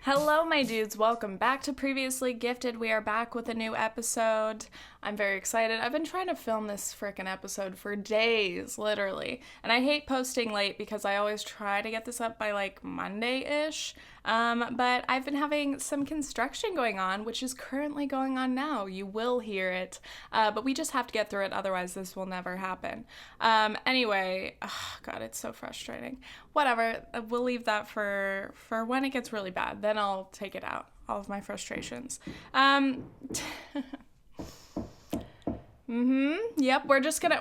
Hello, my dudes. Welcome back to Previously Gifted. We are back with a new episode. I'm very excited. I've been trying to film this frickin' episode for days, literally. And I hate posting late because I always try to get this up by like Monday-ish. But I've been having some construction going on, which is currently going on now. You will hear it. But we just have to get through it, otherwise this will never happen. Anyway, oh God, it's so frustrating. Whatever, we'll leave that for when it gets really bad. Then I'll take it out, all of my frustrations. Yep, we're just gonna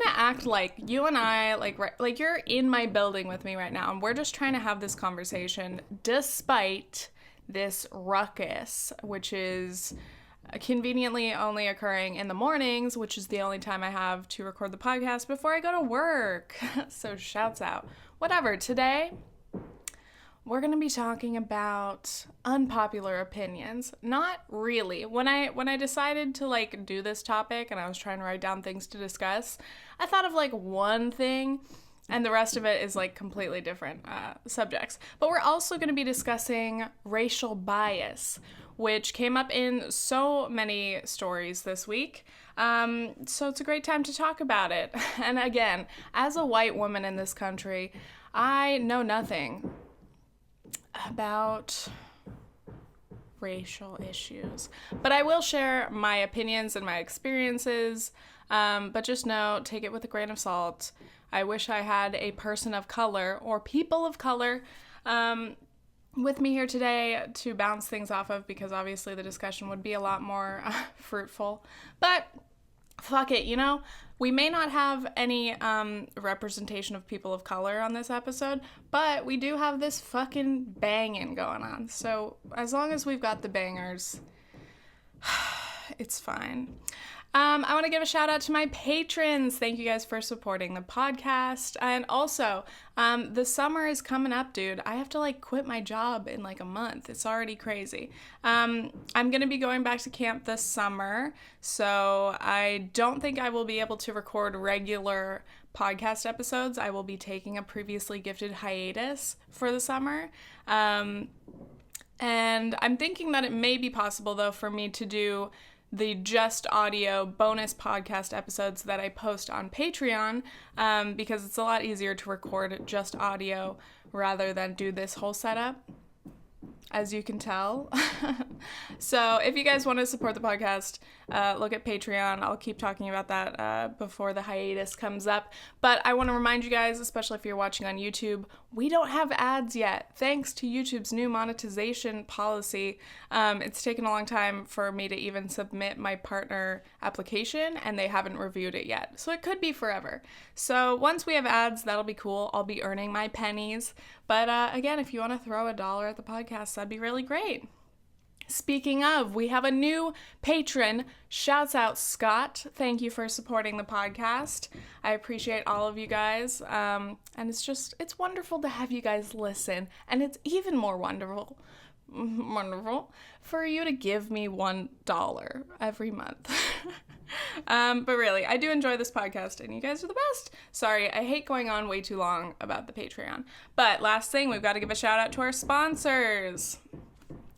act like you and I, like you're in my building with me right now, and we're just trying to have this conversation despite this ruckus, which is conveniently only occurring in the mornings, which is the only time I have to record the podcast before I go to work. So shouts out. Whatever, today we're going to be talking about unpopular opinions. Not really. When I decided to do this topic and I was trying to write down things to discuss, I thought of one thing and the rest of it is completely different subjects. But we're also going to be discussing racial bias, which came up in so many stories this week. So it's a great time to talk about it. And again, as a white woman in this country, I know nothing about racial issues, but I will share my opinions and my experiences, but just know, take it with a grain of salt. I wish I had a person of color or people of color with me here today to bounce things off of, because obviously the discussion would be a lot more fruitful, but fuck it, we may not have any representation of people of color on this episode, but we do have this fucking banging going on. So as long as we've got the bangers, it's fine. I want to give a shout out to my patrons. Thank you guys for supporting the podcast. And also, the summer is coming up, dude. I have to quit my job in a month. It's already crazy. I'm going to be going back to camp this summer, so I don't think I will be able to record regular podcast episodes. I will be taking a Previously Gifted hiatus for the summer. And I'm thinking that it may be possible, though, for me to do the just audio bonus podcast episodes that I post on Patreon, because it's a lot easier to record just audio rather than do this whole setup, as you can tell. So if you guys want to support the podcast, look at Patreon. I'll keep talking about that before the hiatus comes up. But I want to remind you guys, especially if you're watching on YouTube, we don't have ads yet, thanks to YouTube's new monetization policy. It's taken a long time for me to even submit my partner application, and they haven't reviewed it yet. So it could be forever. So once we have ads, that'll be cool. I'll be earning my pennies. But again, if you want to throw $1 at the podcast, that'd be really great. Speaking of, we have a new patron. Shouts out, Scott. Thank you for supporting the podcast. I appreciate all of you guys. And it's wonderful to have you guys listen. And it's even more wonderful for you to give me $1 every month. But really, I do enjoy this podcast, and you guys are the best. Sorry, I hate going on way too long about the Patreon. But last thing, we've got to give a shout out to our sponsors.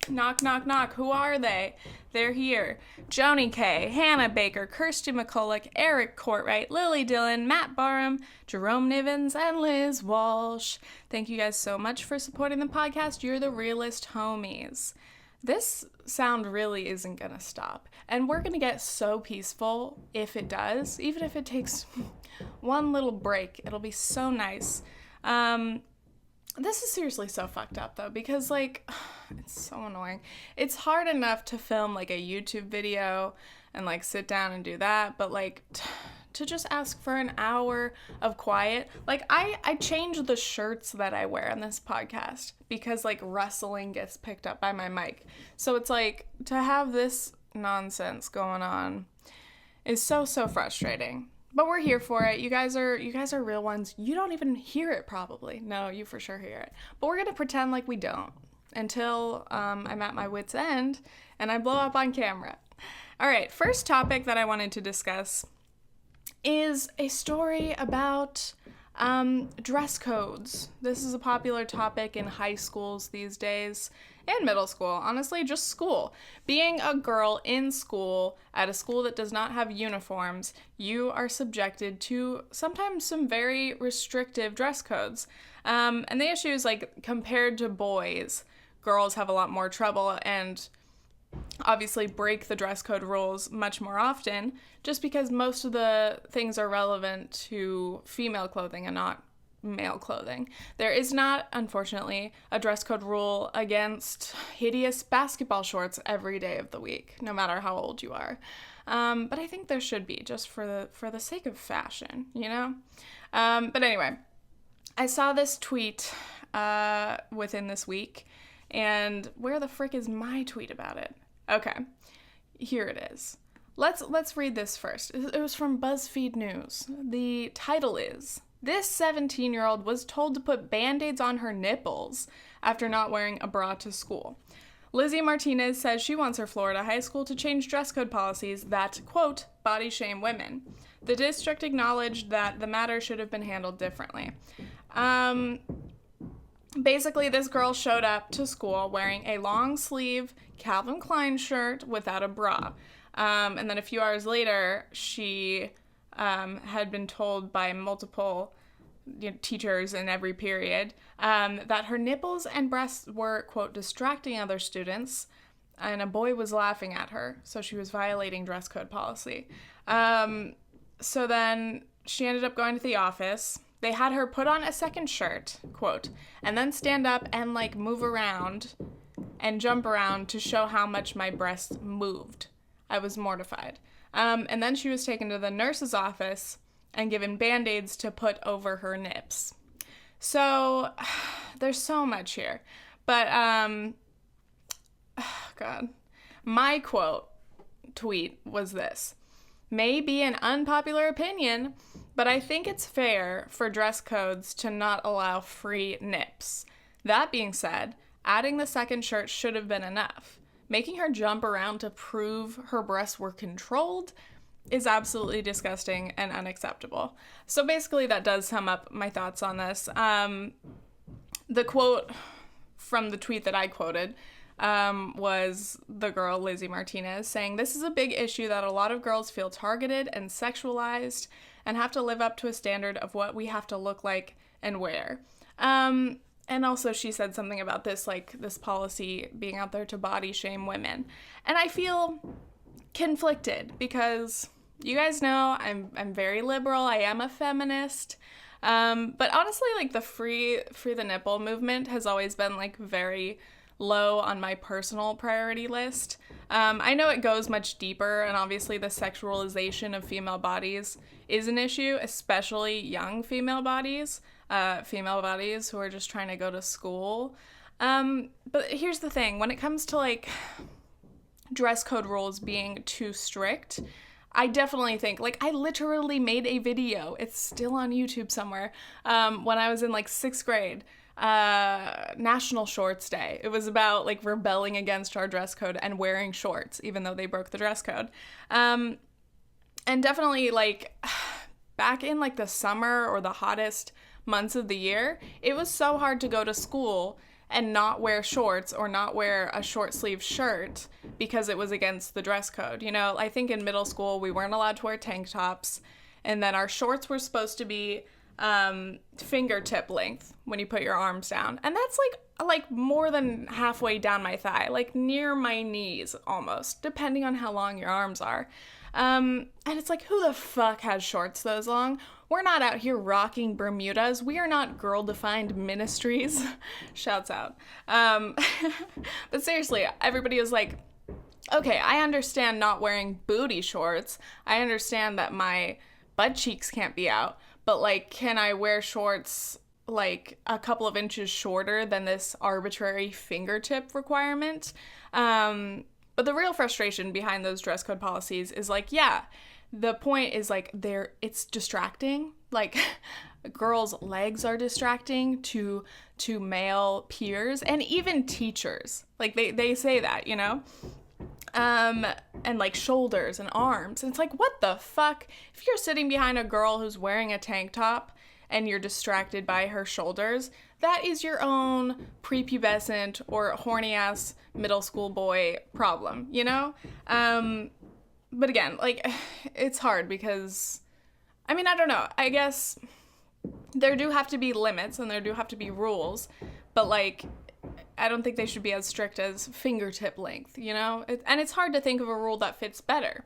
Knock, knock, knock. Who are they? They're here. Joni K, Hannah Baker, Kirsty McCulloch, Eric Courtwright, Lily Dillon, Matt Barham, Jerome Nivens, and Liz Walsh. Thank you guys so much for supporting the podcast. You're the realest homies. This sound really isn't gonna stop, and we're gonna get so peaceful if it does, even if it takes one little break. It'll be so nice. This is seriously so fucked up, though, because, it's so annoying. It's hard enough to film, a YouTube video and, sit down and do that, but, to just ask for an hour of quiet. I change the shirts that I wear on this podcast because, rustling gets picked up by my mic. So it's, to have this nonsense going on is so, so frustrating. But we're here for it. You guys are real ones. You don't even hear it, probably. No, you for sure hear it. But we're going to pretend like we don't until I'm at my wit's end and I blow up on camera. All right, first topic that I wanted to discuss is a story about Dress codes. This is a popular topic in high schools these days, and middle school, honestly, just school. Being a girl in school, at a school that does not have uniforms, you are subjected to sometimes some very restrictive dress codes. And the issue is, like, compared to boys, girls have a lot more trouble and obviously break the dress code rules much more often, just because most of the things are relevant to female clothing and not male clothing. There is not, unfortunately, a dress code rule against hideous basketball shorts every day of the week, no matter how old you are. But I think there should be, just for the sake of fashion, you know? But anyway, I saw this tweet within this week, and where the frick is my tweet about it? Okay, here it is. Let's read this first. It was from BuzzFeed News. The title is, "This 17-year-old was told to put Band-Aids on her nipples after not wearing a bra to school. Lizzie Martinez says she wants her Florida high school to change dress code policies that, quote, body shame women. The district acknowledged that the matter should have been handled differently." Basically, this girl showed up to school wearing a long-sleeve Calvin Klein shirt without a bra. And then a few hours later, she had been told by multiple teachers in every period that her nipples and breasts were, quote, distracting other students, and a boy was laughing at her, so she was violating dress code policy. So then she ended up going to the office. They had her put on a second shirt, quote, and then stand up and, like, move around and jump around to show how much my breasts moved. I was mortified. And then she was taken to the nurse's office and given Band-Aids to put over her nips. So, there's so much here. But, God. My quote tweet was this: "May be an unpopular opinion, but I think it's fair for dress codes to not allow free nips. That being said, adding the second shirt should have been enough. Making her jump around to prove her breasts were controlled is absolutely disgusting and unacceptable." So basically that does sum up my thoughts on this. The quote from the tweet that I quoted was the girl Lizzie Martinez saying, "This is a big issue that a lot of girls feel targeted and sexualized and have to live up to a standard of what we have to look like and wear." And also she said something about this, like, this policy being out there to body shame women. And I feel conflicted because you guys know I'm very liberal. I am a feminist. But honestly, like, the free the nipple movement has always been, like, very low on my personal priority list. I know it goes much deeper, and obviously the sexualization of female bodies is an issue, especially young female bodies who are just trying to go to school. But here's the thing, when it comes to, like, dress code rules being too strict, I definitely think, like, I literally made a video, it's still on YouTube somewhere, when I was in, like, 6th grade, National Shorts Day. It was about, like, rebelling against our dress code and wearing shorts, even though they broke the dress code. And definitely, like, back in, like, the summer or the hottest months of the year, it was so hard to go to school and not wear shorts or not wear a short sleeve shirt because it was against the dress code. You know, I think in middle school we weren't allowed to wear tank tops, and then our shorts were supposed to be fingertip length when you put your arms down, and that's like more than halfway down my thigh, like near my knees almost, depending on how long your arms are. And it's like, who the fuck has shorts those long? We're not out here rocking Bermudas. We are not girl-defined ministries. Shouts out. But seriously, everybody was like, okay, I understand not wearing booty shorts. I understand that my butt cheeks can't be out. But, like, can I wear shorts, like, a couple of inches shorter than this arbitrary fingertip requirement? But the real frustration behind those dress code policies is, like, yeah, the point is, like, it's distracting. Like, girls' legs are distracting to male peers and even teachers. Like, they say that, you know? And, like, shoulders and arms. And it's like, what the fuck? If you're sitting behind a girl who's wearing a tank top and you're distracted by her shoulders, that is your own prepubescent or horny ass middle school boy problem, you know? But again, like, it's hard because, I mean, I don't know. I guess there do have to be limits and there do have to be rules, but like, I don't think they should be as strict as fingertip length, you know? And it's hard to think of a rule that fits better.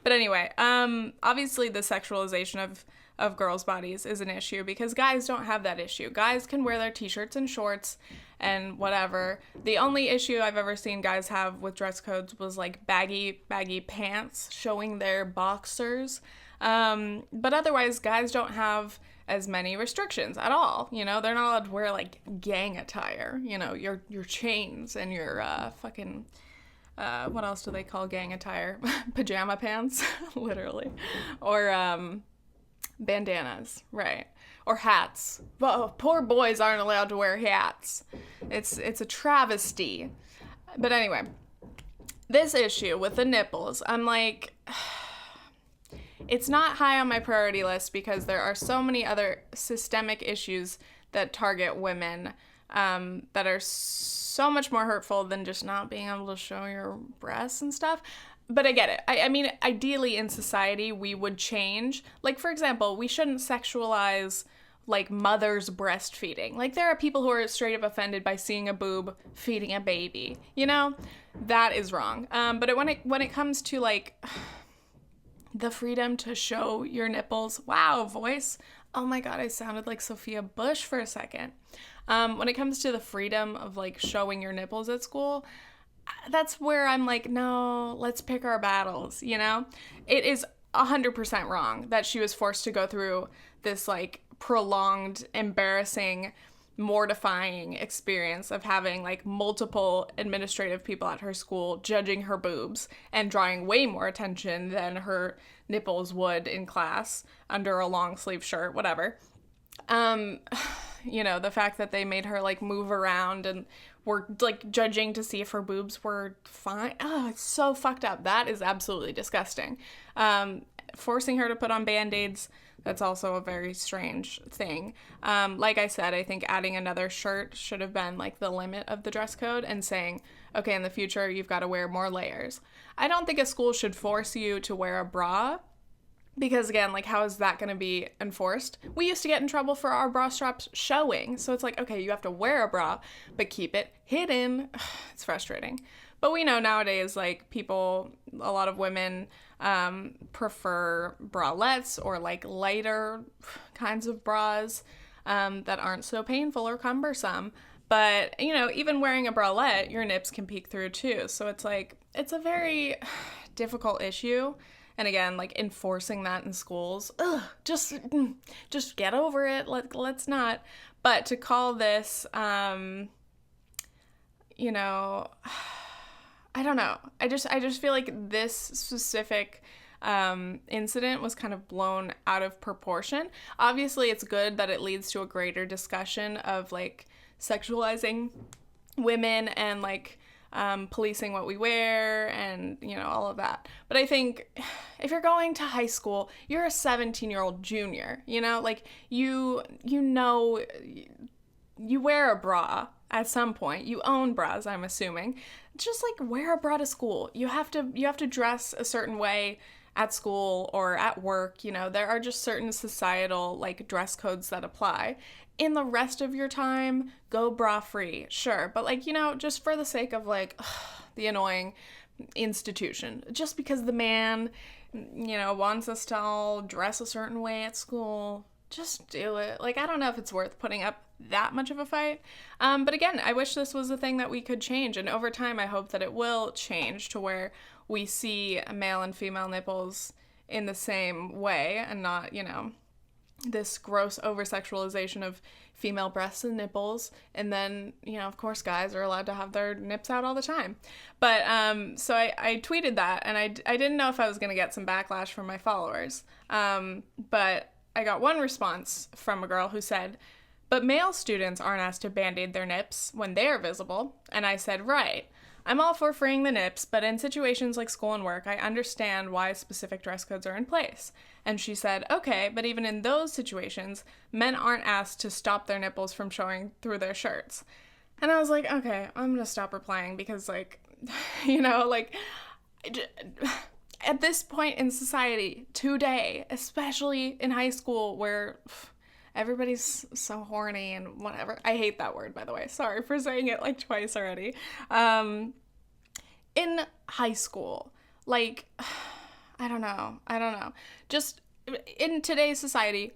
But anyway, obviously the sexualization of girls' bodies is an issue because guys don't have that issue. Guys can wear their t-shirts and shorts and whatever. The only issue I've ever seen guys have with dress codes was like baggy pants showing their boxers. But otherwise, guys don't have as many restrictions at all. You know, they're not allowed to wear like gang attire, you know, your chains and your fucking... what else do they call gang attire? Pajama pants, literally. Or bandanas, right. Or hats. Well, poor boys aren't allowed to wear hats. It's a travesty. But anyway, this issue with the nipples, I'm like... It's not high on my priority list because there are so many other systemic issues that target women that are so much more hurtful than just not being able to show your breasts and stuff. But I get it. I mean, ideally in society, we would change. Like, for example, we shouldn't sexualize, like, mothers breastfeeding. Like, there are people who are straight up offended by seeing a boob feeding a baby. You know? That is wrong. But when it comes to, like... the freedom to show your nipples. Wow, voice. Oh my God, I sounded like Sophia Bush for a second. When it comes to the freedom of like showing your nipples at school, that's where I'm like, no, let's pick our battles, you know? It is 100% wrong that she was forced to go through this like prolonged, embarrassing, mortifying experience of having like multiple administrative people at her school judging her boobs and drawing way more attention than her nipples would in class under a long sleeve shirt, whatever. You know, the fact that they made her like move around and were like judging to see if her boobs were fine. Oh, it's so fucked up. That is absolutely disgusting. Forcing her to put on Band-Aids, that's also a very strange thing. Like I said, I think adding another shirt should have been like the limit of the dress code and saying, okay, in the future, you've got to wear more layers. I don't think a school should force you to wear a bra because again, like how is that going to be enforced? We used to get in trouble for our bra straps showing. So it's like, okay, you have to wear a bra, but keep it hidden. It's frustrating. But we know nowadays, like people, a lot of women prefer bralettes or like lighter kinds of bras that aren't so painful or cumbersome. But, you know, even wearing a bralette, your nips can peek through too. So it's like, it's a very difficult issue. And again, like enforcing that in schools, just get over it. Let's not. But to call this, you know, I don't know. I just feel like this specific incident was kind of blown out of proportion. Obviously, it's good that it leads to a greater discussion of like sexualizing women and like policing what we wear and, you know, all of that. But I think if you're going to high school, you're a 17-year-old junior, you know, like you know, you wear a bra at some point. You own bras, I'm assuming. Just like wear a bra to school. You have to dress a certain way at school or at work. You know, there are just certain societal like dress codes that apply. In the rest of your time, go bra free, sure. But like, you know, just for the sake of like the annoying institution, just because the man, you know, wants us to all dress a certain way at school, just do it. Like, I don't know if it's worth putting up that much of a fight. But again, I wish this was a thing that we could change. And over time, I hope that it will change to where we see male and female nipples in the same way and not, you know, this gross over-sexualization of female breasts and nipples. And then, you know, of course, guys are allowed to have their nips out all the time. But so I tweeted that, and I didn't know if I was going to get some backlash from my followers. But I got one response from a girl who said, but male students aren't asked to band-aid their nips when they are visible. And I said, right. I'm all for freeing the nips, but in situations like school and work, I understand why specific dress codes are in place. And she said, okay, but even in those situations, men aren't asked to stop their nipples from showing through their shirts. And I was like, okay, I'm gonna stop replying because, like, at this point in society, today, especially in high school where everybody's so horny and whatever. I hate that word, by the way. Sorry for saying it like twice already. In high school, like, I don't know. Just in today's society,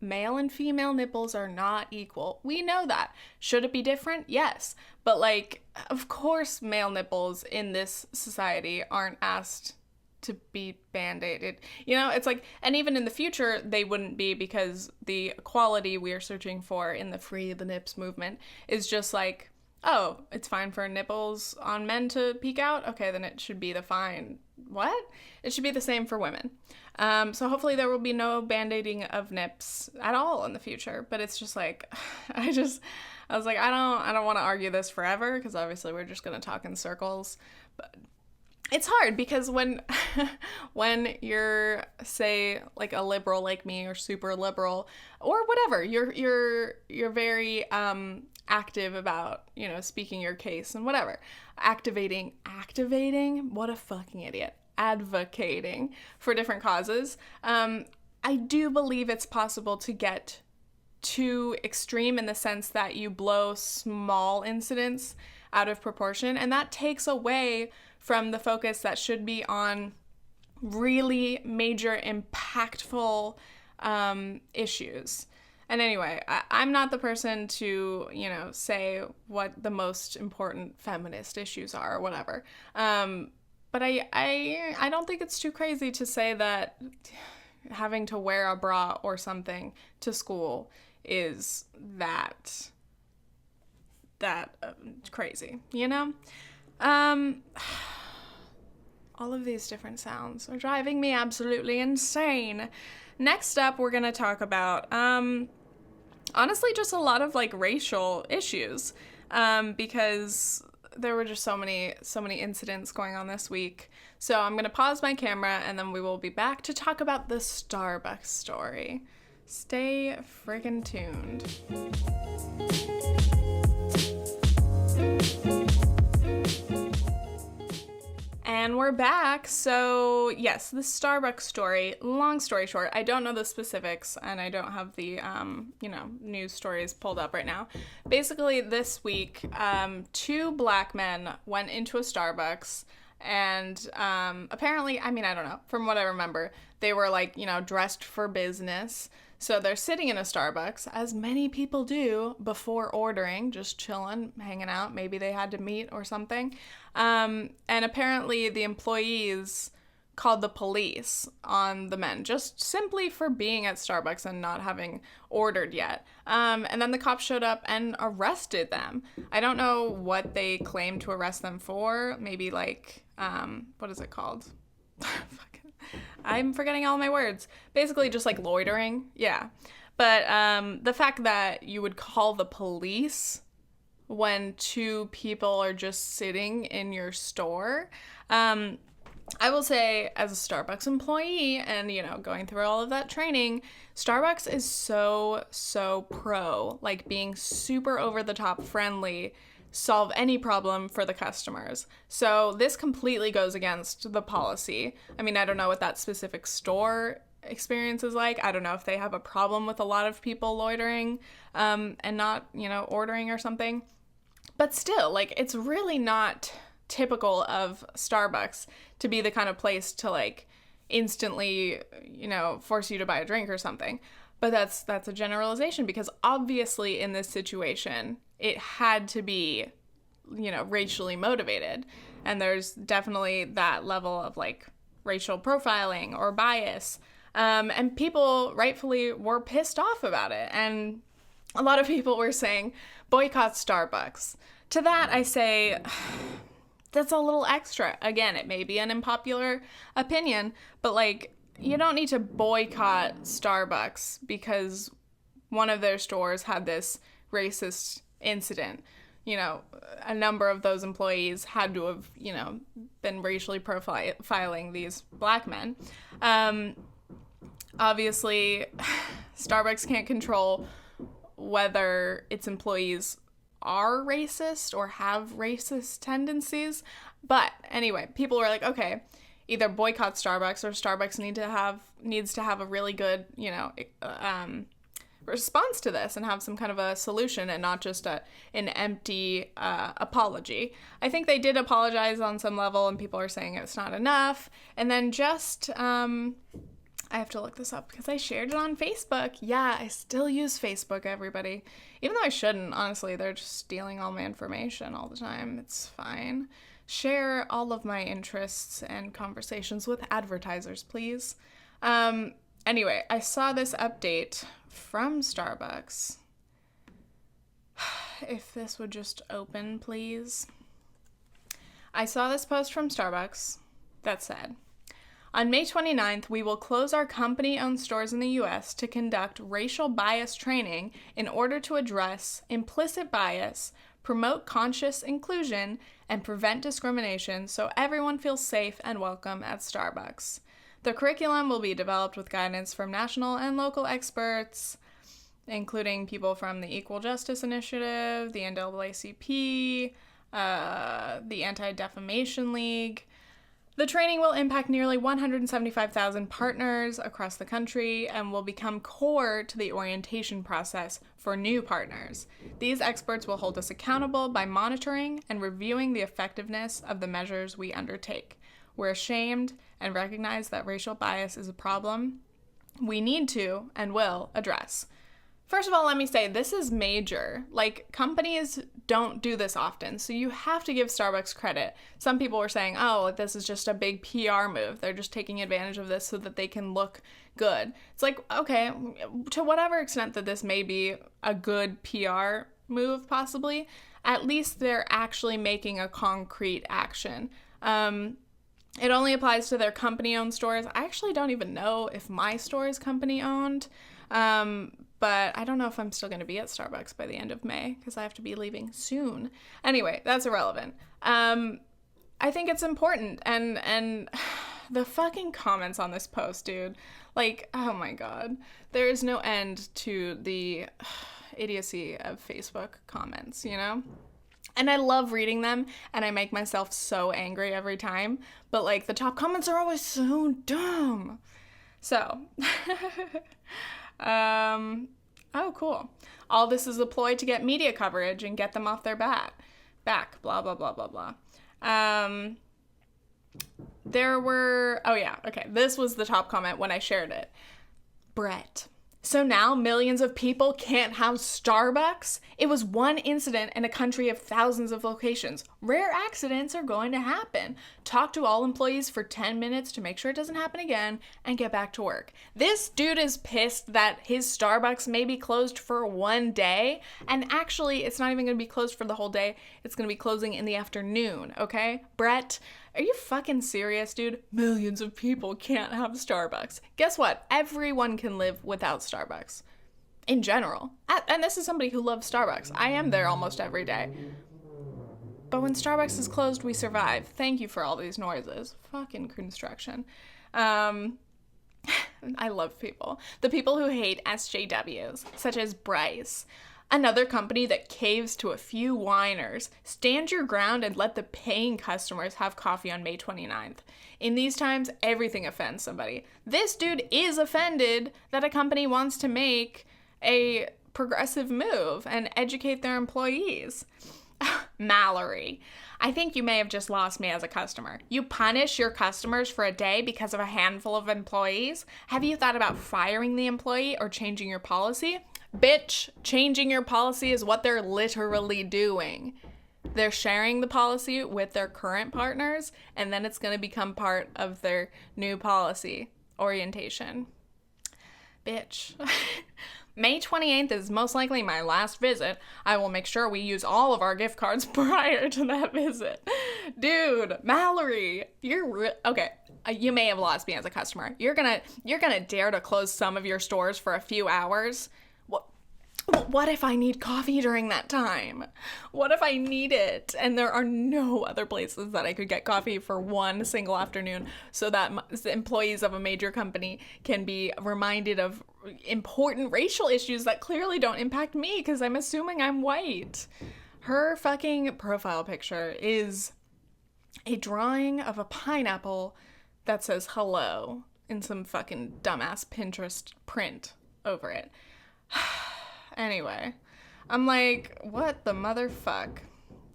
male and female nipples are not equal. We know that. Should it be different? Yes. But, like, of course male nipples in this society aren't asked to be band-aided. It's like, and even in the future, they wouldn't be, because the equality we are searching for in the Free the Nips movement is just like, oh, it's fine for nipples on men to peek out? Okay, then it should be what? It should be the same for women. So hopefully there will be no band-aiding of nips at all in the future, but it's just like, I was like, I don't want to argue this forever, because obviously we're just going to talk in circles, but it's hard because when you're, say, like a liberal like me, or super liberal, or whatever, you're very active about, speaking your case and whatever, activating, what a fucking idiot, advocating for different causes. I do believe it's possible to get too extreme in the sense that you blow small incidents out of proportion, and that takes away from the focus that should be on really major, impactful issues. And anyway, I'm not the person to, say what the most important feminist issues are or whatever. But I don't think it's too crazy to say that having to wear a bra or something to school is that crazy, all of these different sounds are driving me absolutely insane. Next up, we're going to talk about, honestly, just a lot of, like, racial issues, because there were just so many incidents going on this week. So I'm going to pause my camera, and then we will be back to talk about the Starbucks story. Stay friggin' tuned. And we're back. So yes, the Starbucks story, long story short, I don't know the specifics, and I don't have the, news stories pulled up right now. Basically, this week, 2 black men went into a Starbucks, and apparently, I don't know, from what I remember, they were, like, dressed for business. So they're sitting in a Starbucks, as many people do before ordering, just chilling, hanging out. Maybe they had to meet or something. And apparently the employees called the police on the men, just simply for being at Starbucks and not having ordered yet. And then the cops showed up and arrested them. I don't know what they claimed to arrest them for. Maybe, like, what is it called? I'm forgetting all my words. Basically just, like, loitering. Yeah. But the fact that you would call the police when 2 people are just sitting in your store, I will say, as a Starbucks employee and, going through all of that training, Starbucks is so pro, like, being super over-the-top friendly, solve any problem for the customers. So this completely goes against the policy. I don't know what that specific store experience is like. I don't know if they have a problem with a lot of people loitering and not, ordering or something. But still, like, it's really not typical of Starbucks to be the kind of place to, like, instantly, force you to buy a drink or something. But that's a generalization, because obviously in this situation, it had to be, racially motivated. And there's definitely that level of, like, racial profiling or bias. And people rightfully were pissed off about it. And a lot of people were saying, boycott Starbucks. To that, I say, that's a little extra. Again, it may be an unpopular opinion, but, like, you don't need to boycott Starbucks because one of their stores had this racist incident. you know, a number of those employees had to have, you know, been racially profiling these black men. Obviously, Starbucks can't control whether its employees are racist or have racist tendencies. But anyway, people were like, okay, either boycott Starbucks or Starbucks needs to have a really good, you know, response to this and have some kind of a solution and not just an empty apology. I think they did apologize on some level and people are saying it's not enough. And then just, I have to look this up because I shared it on Facebook. Yeah, I still use Facebook, everybody. Even though I shouldn't, honestly, they're just stealing all my information all the time. It's fine. Share all of my interests and conversations with advertisers, please. Anyway, I saw this update from Starbucks. If this would just open, please. I saw this post from Starbucks that said, on May 29th, we will close our company-owned stores in the U.S. to conduct racial bias training in order to address implicit bias, promote conscious inclusion, and prevent discrimination so everyone feels safe and welcome at Starbucks. The curriculum will be developed with guidance from national and local experts, including people from the Equal Justice Initiative, the NAACP, the Anti-Defamation League. The training will impact nearly 175,000 partners across the country and will become core to the orientation process for new partners. These experts will hold us accountable by monitoring and reviewing the effectiveness of the measures we undertake. We're ashamed and recognize that racial bias is a problem we need to and will address. First of all, let me say, this is major. Like, companies don't do this often, so you have to give Starbucks credit. Some people were saying, oh, this is just a big PR move. They're just taking advantage of this so that they can look good. It's like, okay, to whatever extent that this may be a good PR move, possibly, at least they're actually making a concrete action. It only applies to their company-owned stores. I actually don't even know if my store is company-owned. But I don't know if I'm still going to be at Starbucks by the end of May because I have to be leaving soon. Anyway, that's irrelevant. I think it's important. And the fucking comments on this post, dude. Like, oh my God. There is no end to the idiocy of Facebook comments, you know? And I love reading them, and I make myself so angry every time. But, like, the top comments are always so dumb. So, oh, cool. All this is a ploy to get media coverage and get them off their back, blah, blah, blah, blah, blah. This was the top comment when I shared it. Brett. So now millions of people can't have Starbucks? It was one incident in a country of thousands of locations. Rare accidents are going to happen. Talk to all employees for 10 minutes to make sure it doesn't happen again and get back to work. This dude is pissed that his Starbucks may be closed for one day. And actually, it's not even going to be closed for the whole day. It's going to be closing in the afternoon, okay? Brett, are you fucking serious, dude? Millions of people can't have Starbucks. Guess what? Everyone can live without Starbucks. In general. And this is somebody who loves Starbucks. I am there almost every day. But when Starbucks is closed, we survive. Thank you for all these noises. Fucking construction. I love people. The people who hate SJWs, such as Bryce. Another company that caves to a few whiners. Stand your ground and let the paying customers have coffee on May 29th. In these times, everything offends somebody. This dude is offended that a company wants to make a progressive move and educate their employees. Mallory. I think you may have just lost me as a customer. You punish your customers for a day because of a handful of employees? Have you thought about firing the employee or changing your policy? Bitch, changing your policy is what they're literally doing. They're sharing the policy with their current partners, and then it's going to become part of their new policy orientation. Bitch. May 28th is most likely my last visit. I will make sure we use all of our gift cards prior to that visit. Dude, Mallory, okay. You may have lost me as a customer. You're gonna dare to close some of your stores for a few hours? But what if I need coffee during that time? What if I need it and there are no other places that I could get coffee for one single afternoon so that employees of a major company can be reminded of important racial issues that clearly don't impact me because I'm assuming I'm white? Her fucking profile picture is a drawing of a pineapple that says hello in some fucking dumbass Pinterest print over it. Anyway, I'm like, what the motherfuck?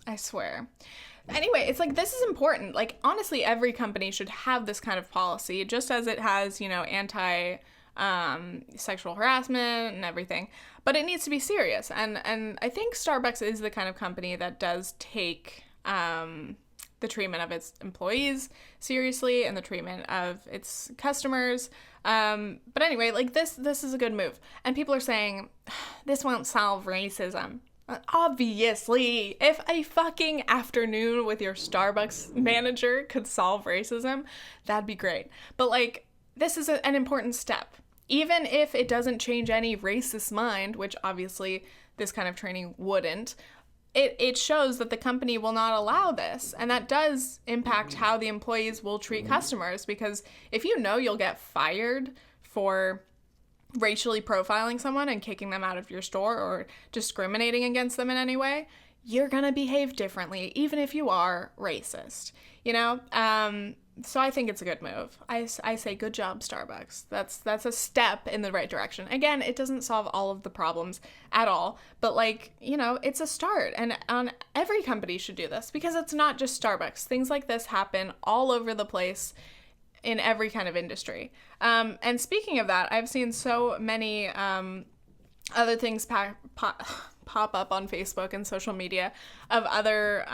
I swear. Anyway, it's like, this is important. Like, honestly, every company should have this kind of policy, just as it has, you know, sexual harassment and everything. But it needs to be serious. And I think Starbucks is the kind of company that does take the treatment of its employees seriously and the treatment of its customers. But anyway, like this is a good move. And people are saying, this won't solve racism. Obviously, if a fucking afternoon with your Starbucks manager could solve racism, that'd be great. But like, this is an important step. Even if it doesn't change any racist mind, which obviously this kind of training wouldn't, it shows that the company will not allow this. And that does impact how the employees will treat customers, because if you know you'll get fired for racially profiling someone and kicking them out of your store or discriminating against them in any way, you're gonna behave differently, even if you are racist, you know? So I think it's a good move. I say good job, Starbucks. That's a step in the right direction. Again, it doesn't solve all of the problems at all, but like, you know, it's a start. And every company should do this, because it's not just Starbucks. Things like this happen all over the place in every kind of industry. And speaking of that, I've seen so many other things pop up on Facebook and social media of other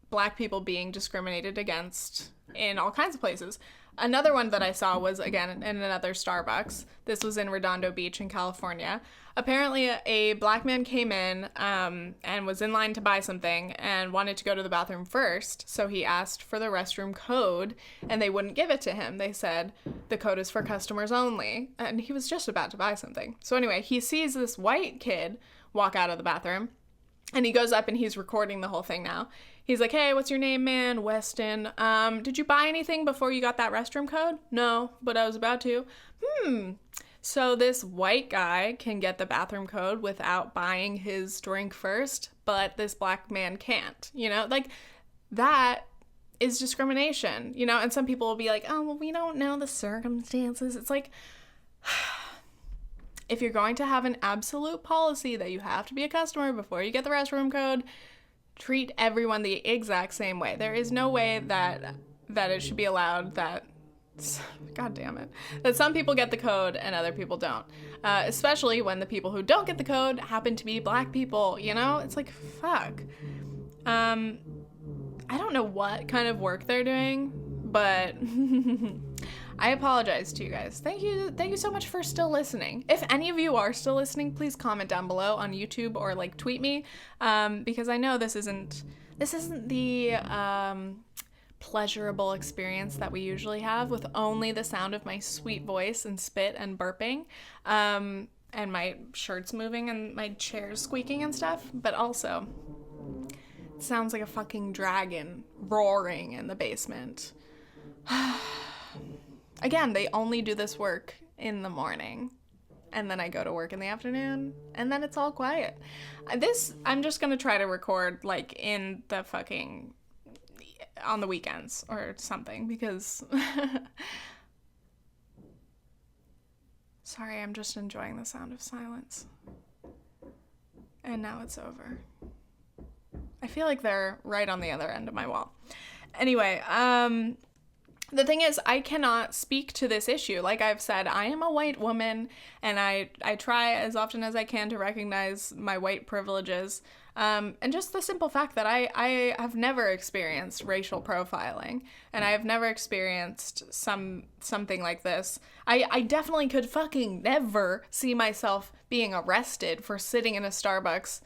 Black people being discriminated against in all kinds of places. Another one that I saw was, again, in another Starbucks. This was in Redondo Beach in California. Apparently, a Black man came in and was in line to buy something and wanted to go to the bathroom first, so he asked for the restroom code, and they wouldn't give it to him. They said, the code is for customers only, and he was just about to buy something. So anyway, he sees this white kid walk out of the bathroom, and he goes up and he's recording the whole thing now. He's like, hey, what's your name, man? Weston. Did you buy anything before you got that restroom code? No, but I was about to. So this white guy can get the bathroom code without buying his drink first, but this Black man can't, you know? Like, that is discrimination, you know? And some people will be like, oh, well, we don't know the circumstances. It's like, if you're going to have an absolute policy that you have to be a customer before you get the restroom code, treat everyone the exact same way. There is no way that it should be allowed that, God damn it, that some people get the code and other people don't. Especially when the people who don't get the code happen to be Black people, you know? It's like, fuck. I don't know what kind of work they're doing, but I apologize to you guys. Thank you so much for still listening. If any of you are still listening, please comment down below on YouTube or like tweet me, because I know this isn't the pleasurable experience that we usually have with only the sound of my sweet voice and spit and burping, and my shirts moving and my chairs squeaking and stuff, but also it sounds like a fucking dragon roaring in the basement. Again, they only do this work in the morning, and then I go to work in the afternoon, and then it's all quiet. I'm just gonna try to record, like, in the fucking, on the weekends or something, because, sorry, I'm just enjoying the sound of silence. And now it's over. I feel like they're right on the other end of my wall. Anyway, the thing is, I cannot speak to this issue. Like I've said, I am a white woman, and I try as often as I can to recognize my white privileges. And just the simple fact that I have never experienced racial profiling, and I have never experienced something like this. I definitely could fucking never see myself being arrested for sitting in a Starbucks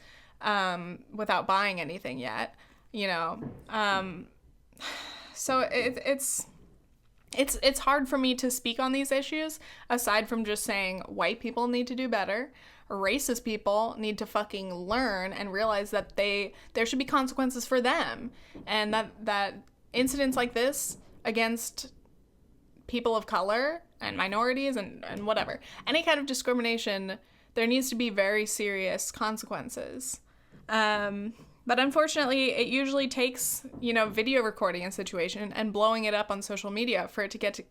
without buying anything yet, you know. So it's hard for me to speak on these issues, aside from just saying white people need to do better. racist people need to fucking learn and realize that there should be consequences for them, and that incidents like this against people of color and minorities and whatever, any kind of discrimination, there needs to be very serious consequences. But unfortunately, it usually takes, video recording a situation and blowing it up on social media for it to get to,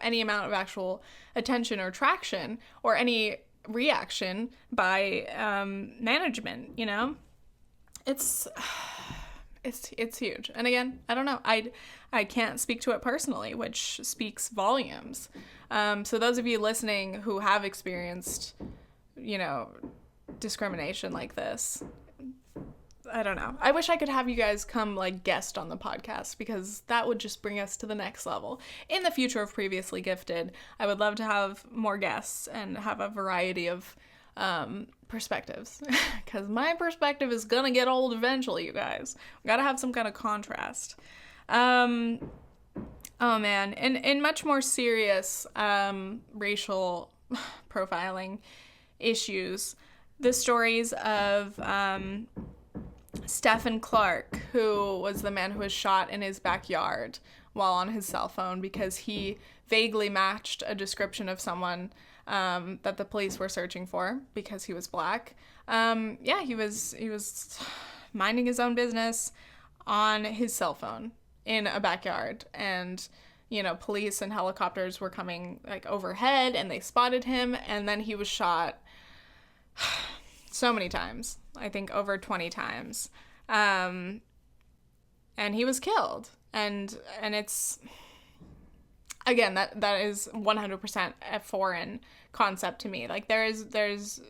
any amount of actual attention or traction or any reaction by management, It's huge. And again, I don't know. I can't speak to it personally, which speaks volumes. So those of you listening who have experienced, discrimination like this, I don't know. I wish I could have you guys come guest on the podcast, because that would just bring us to the next level. In the future of Previously Gifted, I would love to have more guests and have a variety of perspectives, because my perspective is gonna get old eventually, you guys. We gotta have some kind of contrast. Oh man, in much more serious racial profiling issues, the stories of Stephen Clark, who was the man who was shot in his backyard while on his cell phone because he vaguely matched a description of someone that the police were searching for because he was black. He was minding his own business on his cell phone in a backyard, and police and helicopters were coming overhead, and they spotted him, and then he was shot so many times, I think over 20 times, and he was killed, and it's, again, that is 100% a foreign concept to me. There's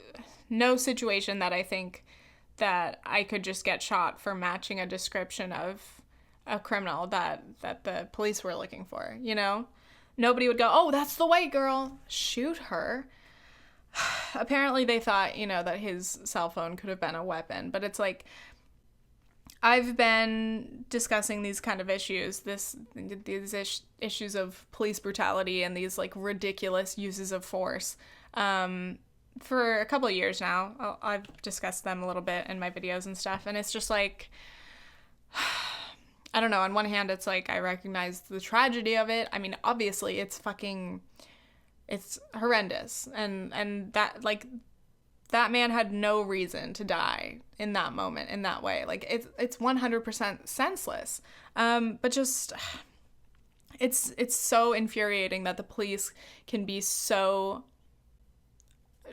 no situation that I think that I could just get shot for matching a description of a criminal that the police were looking for, Nobody would go, oh, that's the white girl, shoot her. Apparently they thought, that his cell phone could have been a weapon, but it's I've been discussing these kind of issues, these issues of police brutality and these ridiculous uses of force for a couple of years now. I've discussed them a little bit in my videos and stuff, and it's just I don't know, on one hand it's I recognize the tragedy of it. I mean, obviously it's horrendous, and that that man had no reason to die in that moment, in that way. It's 100% senseless. But just, it's so infuriating that the police can be so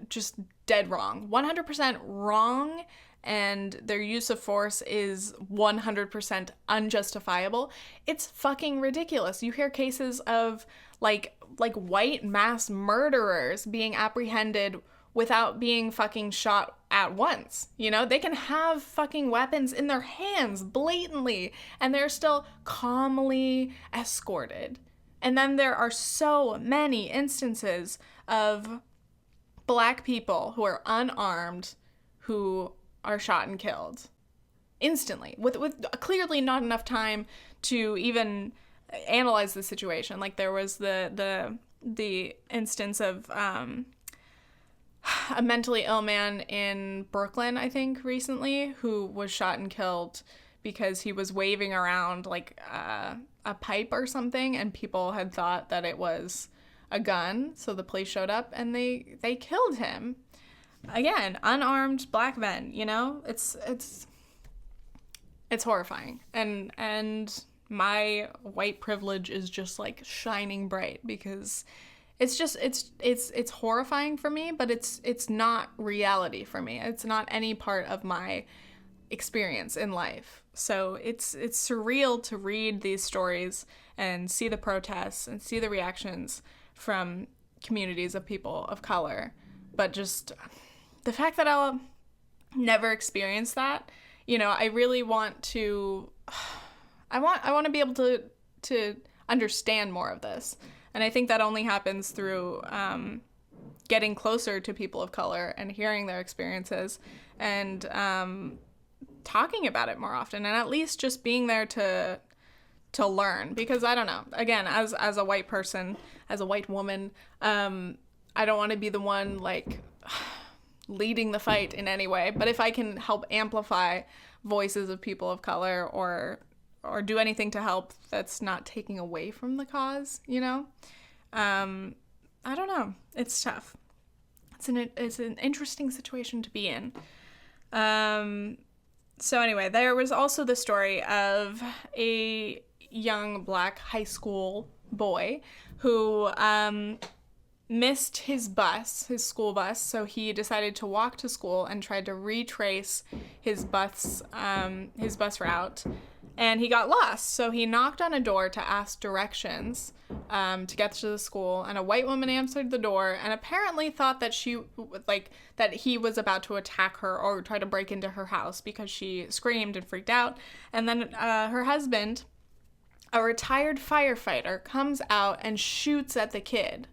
just dead wrong, 100% wrong, and their use of force is 100% unjustifiable. It's fucking ridiculous. You hear cases of white mass murderers being apprehended without being fucking shot at once. They can have fucking weapons in their hands blatantly, and they're still calmly escorted. And then there are so many instances of black people who are unarmed who are shot and killed instantly with clearly not enough time to even analyze the situation. There was the instance of a mentally ill man in Brooklyn, I think, recently, who was shot and killed because he was waving around a pipe or something, and people had thought that it was a gun, so the police showed up and they killed him. Again, unarmed black men, it's horrifying, and my white privilege is just shining bright, because it's horrifying for me, but it's not reality for me. It's not any part of my experience in life. So it's surreal to read these stories and see the protests and see the reactions from communities of people of color, but just the fact that I'll never experience that, I really want to, I want to be able to understand more of this. And I think that only happens through getting closer to people of color and hearing their experiences and talking about it more often, and at least just being there to learn. Because I don't know, again, as a white person, as a white woman, I don't want to be the one leading the fight in any way, but if I can help amplify voices of people of color or do anything to help that's not taking away from the cause, you know? I don't know. It's tough. It's an interesting situation to be in. So anyway, there was also the story of a young black high school boy who missed his school bus, so he decided to walk to school and tried to retrace his bus route, and he got lost. So he knocked on a door to ask directions to get to the school, and a white woman answered the door and apparently thought that that he was about to attack her or try to break into her house because she screamed and freaked out. And then her husband, a retired firefighter, comes out and shoots at the kid.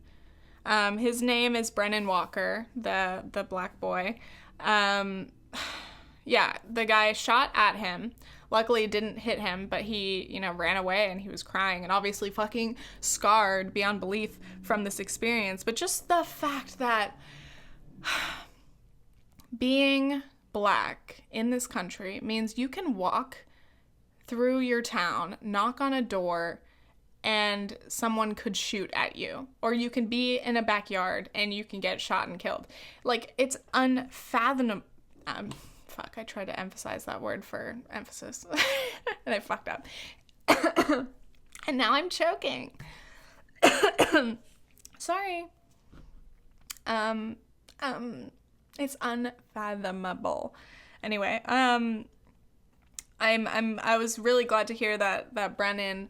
His name is Brennan Walker, the black boy. The guy shot at him. Luckily, it didn't hit him, but he, ran away and he was crying and obviously fucking scarred beyond belief from this experience. But just the fact that being black in this country means you can walk through your town, knock on a door, and someone could shoot at you. Or you can be in a backyard and you can get shot and killed. Like, it's unfathomable. I tried to emphasize that word for emphasis. And I fucked up. And now I'm choking. Sorry. It's unfathomable. Anyway, I was really glad to hear that Brennan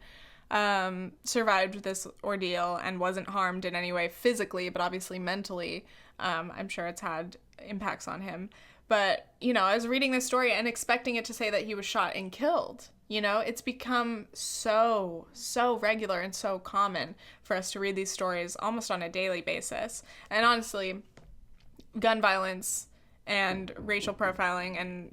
survived this ordeal and wasn't harmed in any way physically, but obviously mentally. I'm sure it's had impacts on him. But, I was reading this story and expecting it to say that he was shot and killed. It's become so regular and so common for us to read these stories almost on a daily basis. And honestly, gun violence and racial profiling and,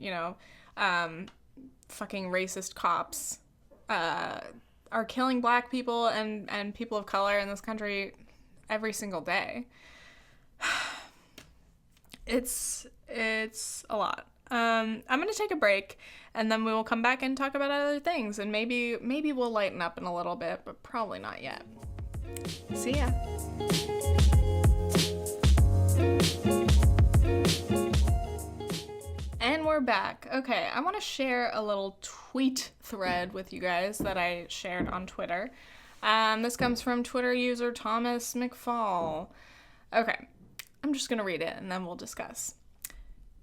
fucking racist cops are killing black people and people of color in this country every single day. It's a lot. I'm going to take a break, and then we will come back and talk about other things, and maybe we'll lighten up in a little bit, but probably not yet. See ya. And we're back. Okay, I want to share a little tweet thread with you guys that I shared on Twitter. This comes from Twitter user Thomas McFall. Okay, I'm just going to read it and then we'll discuss.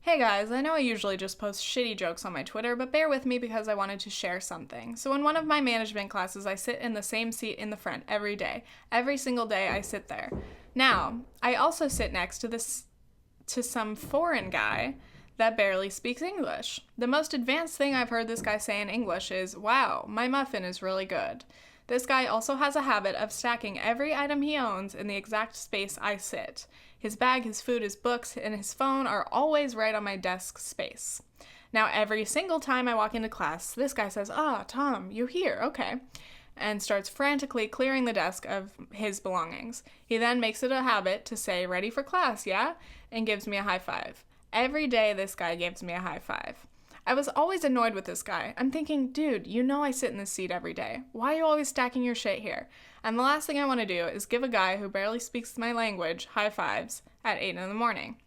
Hey guys, I know I usually just post shitty jokes on my Twitter, but bear with me because I wanted to share something. So in one of my management classes, I sit in the same seat in the front every day. Every single day I sit there. Now, I also sit next to some foreign guy that barely speaks English. The most advanced thing I've heard this guy say in English is, "Wow, my muffin is really good." This guy also has a habit of stacking every item he owns in the exact space I sit. His bag, his food, his books, and his phone are always right on my desk space. Now, every single time I walk into class, this guy says, "Ah, Tom, you here? Okay," and starts frantically clearing the desk of his belongings. He then makes it a habit to say, "Ready for class, yeah?" and gives me a high five. Every day, this guy gives me a high five. I was always annoyed with this guy. I'm thinking, dude, I sit in this seat every day. Why are you always stacking your shit here? And the last thing I want to do is give a guy who barely speaks my language high fives at 8 in the morning.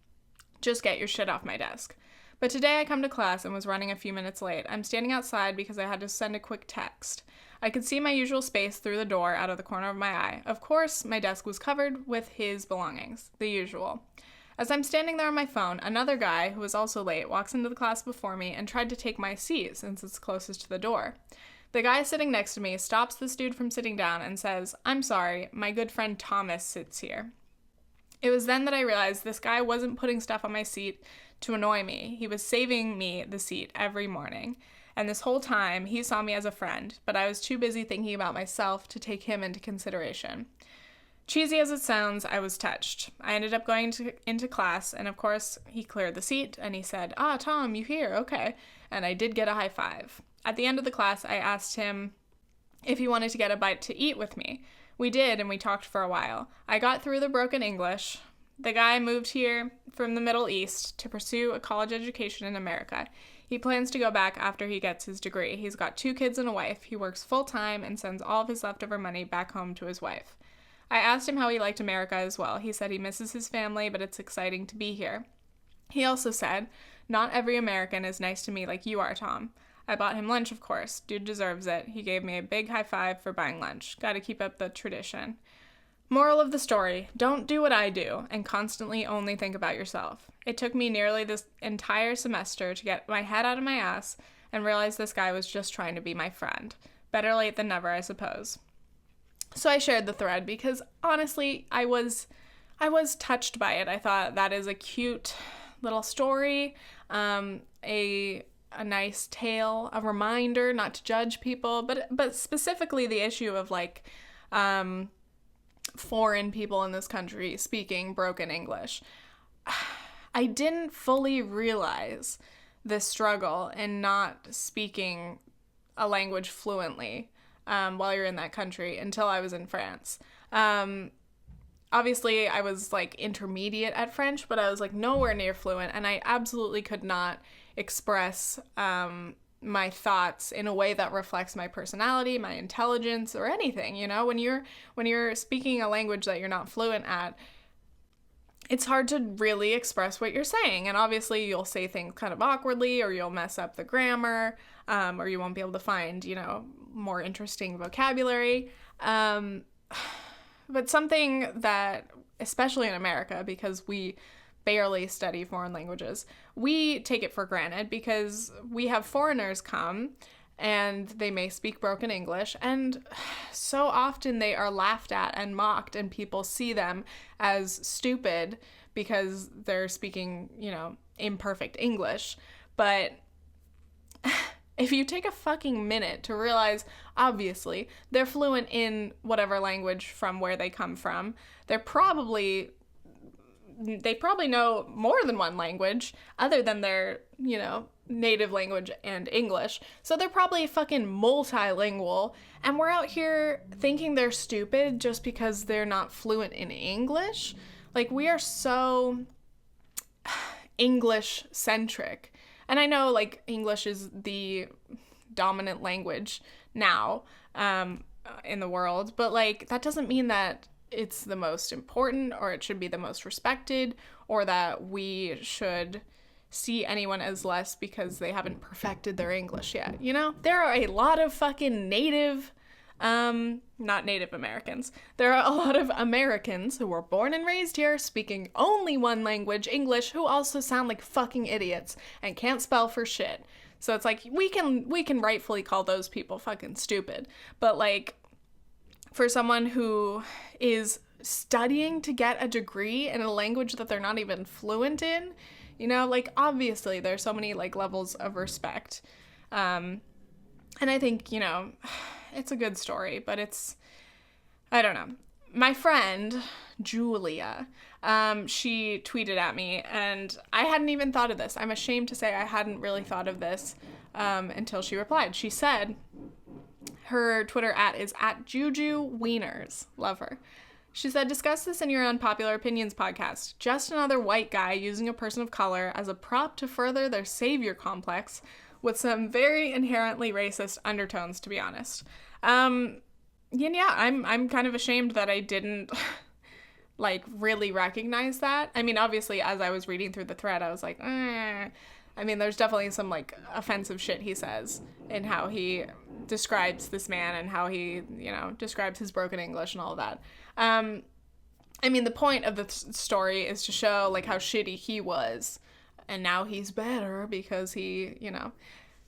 Just get your shit off my desk. But today I come to class and was running a few minutes late. I'm standing outside because I had to send a quick text. I could see my usual space through the door out of the corner of my eye. Of course, my desk was covered with his belongings, the usual. As I'm standing there on my phone, another guy, who was also late, walks into the class before me and tried to take my seat since it's closest to the door. The guy sitting next to me stops this dude from sitting down and says, "I'm sorry, my good friend Thomas sits here." It was then that I realized this guy wasn't putting stuff on my seat to annoy me. He was saving me the seat every morning. And this whole time, he saw me as a friend, but I was too busy thinking about myself to take him into consideration. Cheesy as it sounds, I was touched. I ended up going into class, and of course, he cleared the seat, and he said, "Ah, Tom, you here? Okay." And I did get a high five. At the end of the class, I asked him if he wanted to get a bite to eat with me. We did, and we talked for a while. I got through the broken English, The guy moved here from the Middle East to pursue a college education in America. He plans to go back after he gets his degree. He's got 2 kids and a wife. He works full-time and sends all of his leftover money back home to his wife. I asked him how he liked America as well. He said he misses his family, but it's exciting to be here. He also said, "Not every American is nice to me like you are, Tom." I bought him lunch, of course. Dude deserves it. He gave me a big high five for buying lunch. Gotta keep up the tradition. Moral of the story, don't do what I do and constantly only think about yourself. It took me nearly this entire semester to get my head out of my ass and realize this guy was just trying to be my friend. Better late than never, I suppose. So I shared the thread because honestly, I was touched by it. I thought that is a cute little story, a nice tale, a reminder not to judge people, but specifically the issue of like foreign people in this country speaking broken English. I didn't fully realize the struggle in not speaking a language fluently while you're in that country until I was in France. Obviously, I was like intermediate at French, but I was like nowhere near fluent, and I absolutely could not express my thoughts in a way that reflects my personality, my intelligence, or anything. You know, when you're speaking a language that you're not fluent at, it's hard to really express what you're saying. And obviously you'll say things kind of awkwardly, or you'll mess up the grammar, or you won't be able to find, you know, more interesting vocabulary. But something that, especially in America, because we barely study foreign languages, we take it for granted because we have foreigners come and they may speak broken English, and so often they are laughed at and mocked, and people see them as stupid because they're speaking, you know, imperfect English. But if you take a fucking minute to realize, obviously, they're fluent in whatever language from where they come from, they probably know more than one language other than their, you know, native language and English. So they're probably fucking multilingual, and we're out here thinking they're stupid just because they're not fluent in English. Like, we are so English centric. And I know, like, English is the dominant language now in the world, but, like, that doesn't mean that it's the most important, or it should be the most respected, or that we should see anyone as less because they haven't perfected their English yet. You know, there are a lot of fucking not Native Americans. There are a lot of Americans who were born and raised here speaking only one language, English, who also sound like fucking idiots and can't spell for shit. So it's like, we can rightfully call those people fucking stupid. But like, for someone who is studying to get a degree in a language that they're not even fluent in, you know, like, obviously there's so many like levels of respect. And I think, you know, it's a good story, but I don't know. My friend, Julia, she tweeted at me, and I hadn't even thought of this. I'm ashamed to say I hadn't really thought of this until she replied. She said, her Twitter is @JujuWieners. Love her. She said, "Discuss this in your Unpopular Opinions podcast. Just another white guy using a person of color as a prop to further their savior complex with some very inherently racist undertones, to be honest." Yeah, I'm kind of ashamed that I didn't like really recognize that. I mean, obviously, as I was reading through the thread, I was like, I mean, there's definitely some like offensive shit he says in how he describes this man and how he, you know, describes his broken English and all of that. I mean, the point of the story is to show like how shitty he was, and now he's better because he, you know,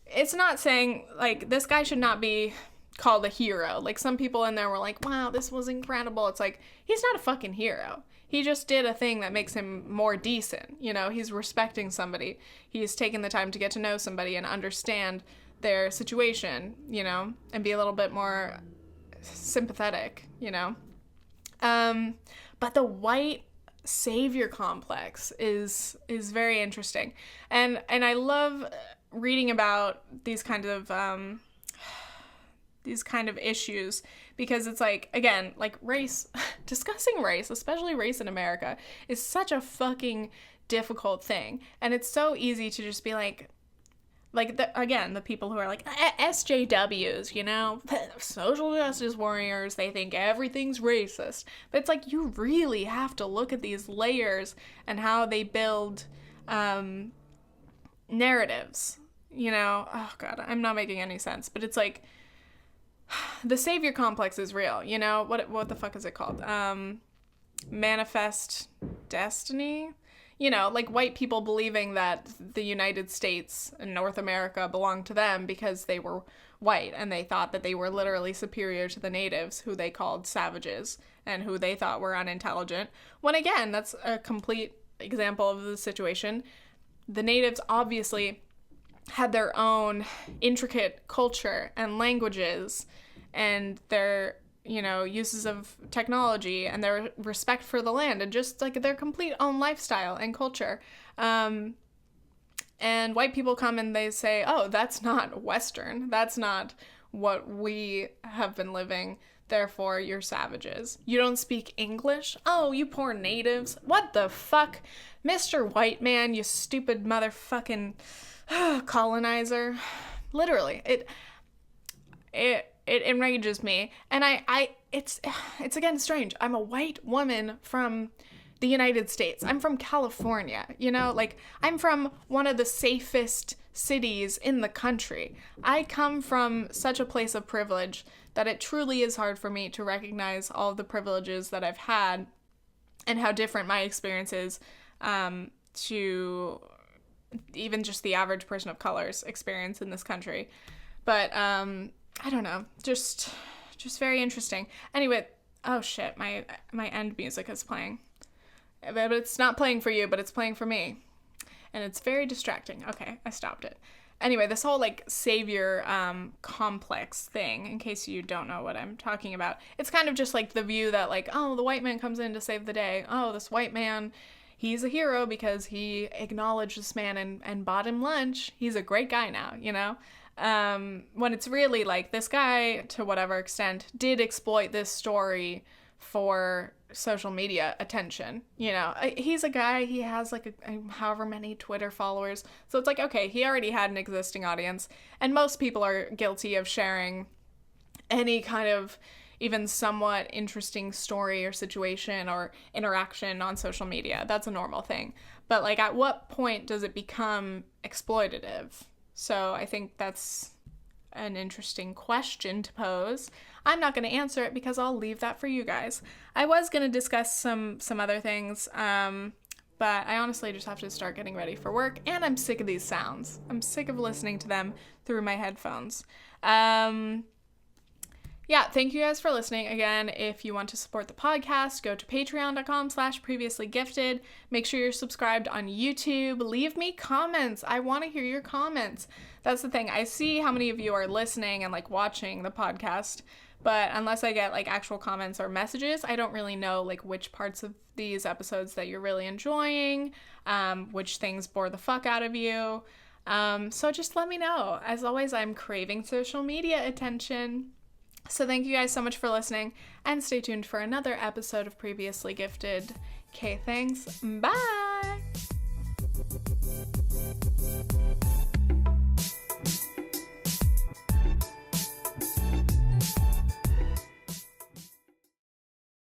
it's not saying like this guy should not be called a hero. Like, some people in there were like, wow, this was incredible. It's like, he's not a fucking hero. He just did a thing that makes him more decent. You know, he's respecting somebody. He's taking the time to get to know somebody and understand their situation, you know, and be a little bit more sympathetic, you know. But the white savior complex is very interesting. And I love reading about these kind of issues because it's like, again, like race, discussing race, especially race in America, is such a fucking difficult thing. And it's so easy to just be like the people who are like SJWs, you know, social justice warriors, they think everything's racist. But it's like, you really have to look at these layers and how they build narratives, you know. Oh God, I'm not making any sense, but it's like, the savior complex is real, you know. What the fuck is it called? Manifest destiny? You know, like white people believing that the United States and North America belonged to them because they were white, and they thought that they were literally superior to the natives, who they called savages and who they thought were unintelligent. When again, that's a complete example of the situation. The natives obviously had their own intricate culture and languages and their, you know, uses of technology and their respect for the land and just like their complete own lifestyle and culture. And white people come and they say, oh, that's not Western. That's not what we have been living. Therefore, you're savages. You don't speak English? Oh, you poor natives. What the fuck? Mr. White Man, you stupid motherfucking colonizer. Literally, it enrages me. And it's again strange. I'm a white woman from the United States. I'm from California, you know, like I'm from one of the safest cities in the country. I come from such a place of privilege that it truly is hard for me to recognize all of the privileges that I've had and how different my experience is to even just the average person of color's experience in this country. But I don't know, just very interesting. Anyway, oh shit, my end music is playing. But it's not playing for you, but it's playing for me. And it's very distracting. Okay, I stopped it. Anyway, this whole like savior complex thing, in case you don't know what I'm talking about, it's kind of just like the view that like, oh, the white man comes in to save the day. Oh, this white man, he's a hero because he acknowledged this man and bought him lunch. He's a great guy now, you know? When it's really like this guy, to whatever extent, did exploit this story for social media attention. You know, he's a guy, he has like however many Twitter followers, so it's like, okay, he already had an existing audience, and most people are guilty of sharing any kind of even somewhat interesting story or situation or interaction on social media. That's a normal thing. But like, at what point does it become exploitative? So I think that's an interesting question to pose. I'm not going to answer it because I'll leave that for you guys. I was going to discuss some other things, but I honestly just have to start getting ready for work, and I'm sick of these sounds. I'm sick of listening to them through my headphones. Yeah, thank you guys for listening. Again, if you want to support the podcast, go to patreon.com/previouslygifted. Make sure you're subscribed on YouTube. Leave me comments. I want to hear your comments. That's the thing. I see how many of you are listening and like watching the podcast, but unless I get like actual comments or messages, I don't really know like which parts of these episodes that you're really enjoying, which things bore the fuck out of you. So just let me know. As always, I'm craving social media attention. So thank you guys so much for listening, and stay tuned for another episode of Previously Gifted. Okay, thanks. Bye!